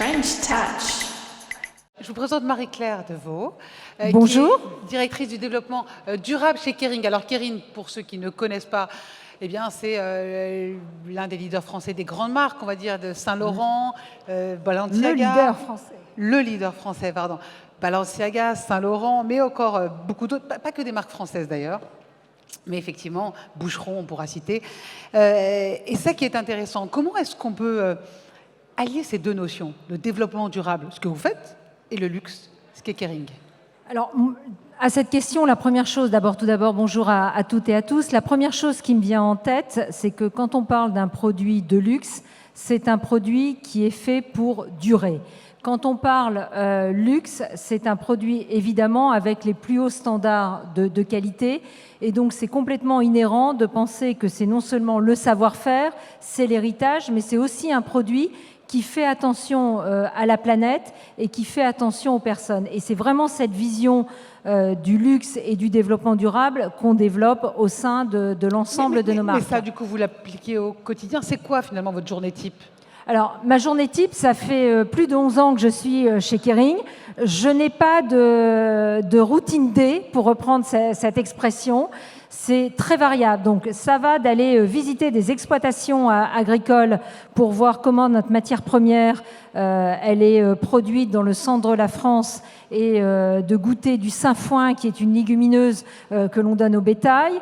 French Touch. Je vous présente Marie-Claire Deveau, Bonjour. qui est directrice du développement durable chez Kering. Alors Kering, pour ceux qui ne connaissent pas, eh bien, c'est l'un des leaders français des grandes marques, on va dire, de Saint-Laurent, Balenciaga. Le leader français. Le leader français, pardon. Balenciaga, Saint-Laurent, mais encore beaucoup d'autres, pas que des marques françaises d'ailleurs. Mais effectivement, Boucheron, on pourra citer. Et ça qui est intéressant, comment est-ce qu'on peut allier ces deux notions, le développement durable, ce que vous faites, et le luxe, ce qu'est Kering? Alors, à cette question, la première chose, tout d'abord, bonjour à toutes et à tous. La première chose qui me vient en tête, c'est que quand on parle d'un produit de luxe, c'est un produit qui est fait pour durer. Quand on parle luxe, c'est un produit évidemment avec les plus hauts standards de qualité. Et donc, c'est complètement inhérent de penser que c'est non seulement le savoir-faire, c'est l'héritage, mais c'est aussi un produit qui fait attention à la planète et qui fait attention aux personnes. Et c'est vraiment cette vision du luxe et du développement durable qu'on développe au sein de l'ensemble de nos marques. Mais ça, du coup, vous l'appliquez au quotidien. C'est quoi, finalement, votre journée type? Alors, ma journée type, ça fait plus de 11 ans que je suis chez Kering. Je n'ai pas de routine D, pour reprendre cette expression. C'est très variable. Donc, ça va d'aller visiter des exploitations agricoles pour voir comment notre matière première, elle est produite dans le centre de la France, et de goûter du sainfoin, qui est une légumineuse que l'on donne au bétail,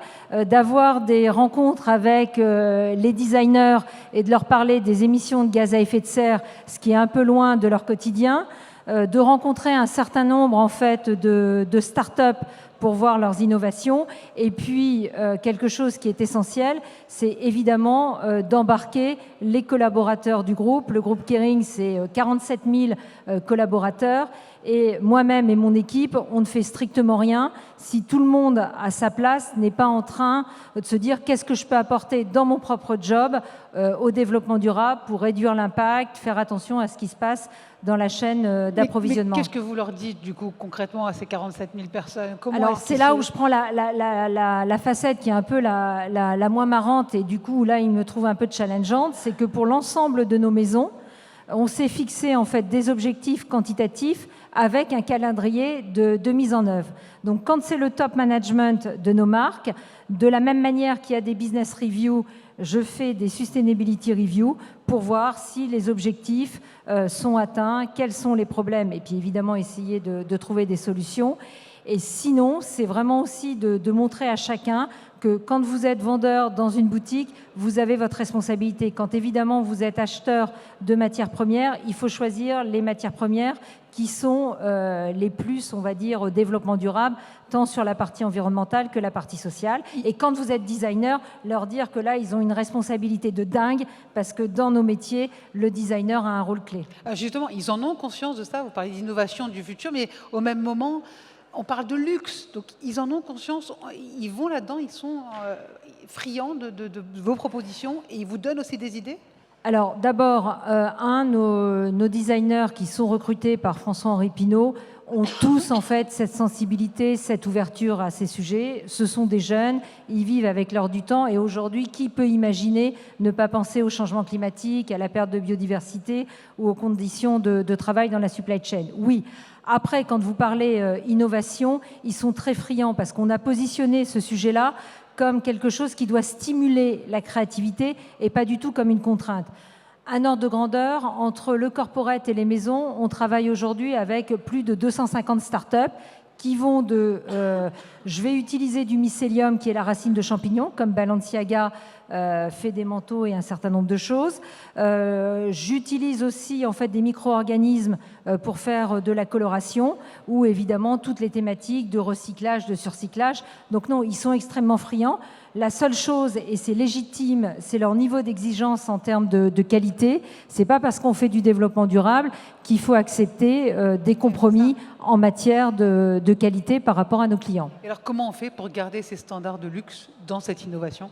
d'avoir des rencontres avec les designers et de leur parler des émissions de gaz à effet de serre, ce qui est un peu loin de leur quotidien, de rencontrer un certain nombre en fait de start-up pour voir leurs innovations. Et puis, quelque chose qui est essentiel, c'est évidemment d'embarquer les collaborateurs du groupe. Le groupe Kering, c'est 47 000 collaborateurs. Et moi-même et mon équipe, on ne fait strictement rien si tout le monde à sa place n'est pas en train de se dire qu'est-ce que je peux apporter dans mon propre job au développement durable pour réduire l'impact, faire attention à ce qui se passe dans la chaîne d'approvisionnement. Mais qu'est-ce que vous leur dites, du coup, concrètement, à ces 47 000 personnes? Alors, c'est là où je prends la facette qui est un peu la moins marrante, et du coup, là, il me trouve un peu challengeante, c'est que pour l'ensemble de nos maisons, on s'est fixé en fait des objectifs quantitatifs avec un calendrier de mise en œuvre. Donc, quand c'est le top management de nos marques, de la même manière qu'il y a des business reviews, je fais des sustainability reviews pour voir si les objectifs sont atteints, quels sont les problèmes, et puis évidemment essayer de trouver des solutions. Et sinon, c'est vraiment aussi de montrer à chacun que quand vous êtes vendeur dans une boutique, vous avez votre responsabilité. Quand évidemment vous êtes acheteur de matières premières, il faut choisir les matières premières qui sont les plus, on va dire, au développement durable, tant sur la partie environnementale que la partie sociale. Et quand vous êtes designer, leur dire que là, ils ont une responsabilité de dingue, parce que dans nos métiers, le designer a un rôle clé. Justement, ils en ont conscience de ça. Vous parlez d'innovation du futur, mais au même moment, on parle de luxe, donc ils en ont conscience, ils vont là-dedans, ils sont friands de vos propositions, et ils vous donnent aussi des idées? Alors d'abord, nos designers qui sont recrutés par François-Henri Pinault ont tous en fait cette sensibilité, cette ouverture à ces sujets. Ce sont des jeunes, ils vivent avec l'heure du temps, et aujourd'hui, qui peut imaginer ne pas penser au changement climatique, à la perte de biodiversité ou aux conditions de travail dans la supply chain? Oui. Après, quand vous parlez innovation, ils sont très friands parce qu'on a positionné ce sujet-là comme quelque chose qui doit stimuler la créativité et pas du tout comme une contrainte. Un ordre de grandeur, entre le corporate et les maisons, on travaille aujourd'hui avec plus de 250 startups qui vont de je vais utiliser du mycélium, qui est la racine de champignon, comme Balenciaga fait des manteaux et un certain nombre de choses. J'utilise aussi en fait des micro-organismes pour faire de la coloration, ou évidemment toutes les thématiques de recyclage, de surcyclage. Donc non, ils sont extrêmement friands. La seule chose, et c'est légitime, c'est leur niveau d'exigence en termes de qualité. C'est pas parce qu'on fait du développement durable qu'il faut accepter des compromis en matière de qualité par rapport à nos clients. Et alors comment on fait pour garder ces standards de luxe dans cette innovation?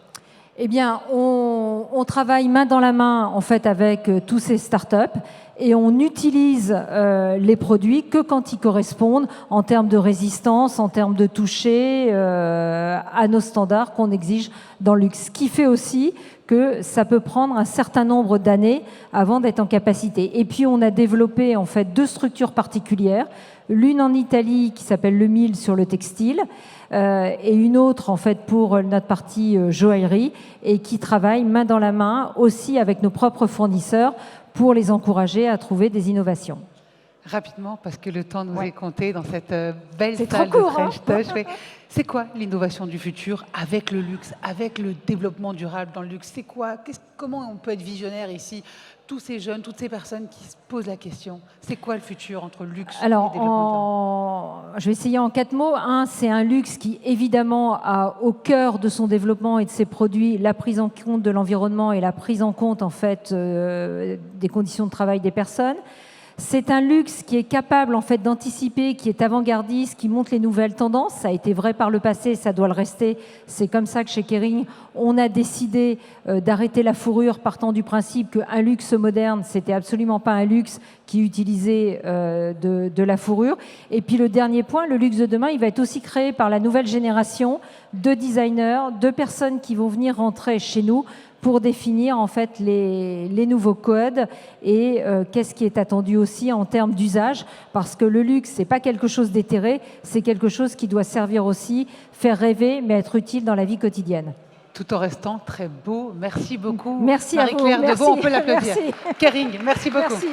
Eh bien, on travaille main dans la main en fait avec tous ces startups, et on n'utilise les produits que quand ils correspondent en termes de résistance, en termes de toucher à nos standards qu'on exige dans le luxe. Ce qui fait aussi que ça peut prendre un certain nombre d'années avant d'être en capacité. Et puis on a développé en fait 2 structures particulières, l'une en Italie qui s'appelle Le Mille sur le textile, et une autre en fait pour notre partie joaillerie, et qui travaille main dans la main aussi avec nos propres fournisseurs pour les encourager à trouver des innovations. Rapidement, parce que le temps nous est compté dans cette belle C'est salle trop de court, French Touch. Mais c'est quoi l'innovation du futur avec le luxe, avec le développement durable dans le luxe? C'est quoi? Comment on peut être visionnaire ici? Tous ces jeunes, toutes ces personnes qui se posent la question, c'est quoi le futur entre luxe et développement durable? Je vais essayer en 4 mots. Un, c'est un luxe qui, évidemment, a au cœur de son développement et de ses produits la prise en compte de l'environnement et la prise en compte, en fait, des conditions de travail des personnes. C'est un luxe qui est capable en fait d'anticiper, qui est avant-gardiste, qui montre les nouvelles tendances. Ça a été vrai par le passé, ça doit le rester. C'est comme ça que chez Kering, on a décidé d'arrêter la fourrure, partant du principe qu'un luxe moderne, c'était absolument pas un luxe qui utilisait de la fourrure. Et puis le dernier point, le luxe de demain, il va être aussi créé par la nouvelle génération de designers, de personnes qui vont venir rentrer chez nous pour définir en fait les nouveaux codes et qu'est-ce qui est attendu aussi en termes d'usage, parce que le luxe, c'est pas quelque chose d'éthéré, c'est quelque chose qui doit servir aussi, faire rêver, mais être utile dans la vie quotidienne. Tout en restant très beau. Merci beaucoup. Merci à vous. Marie-Claire Devaux, on peut l'applaudir. Merci. Kering, merci beaucoup. Merci.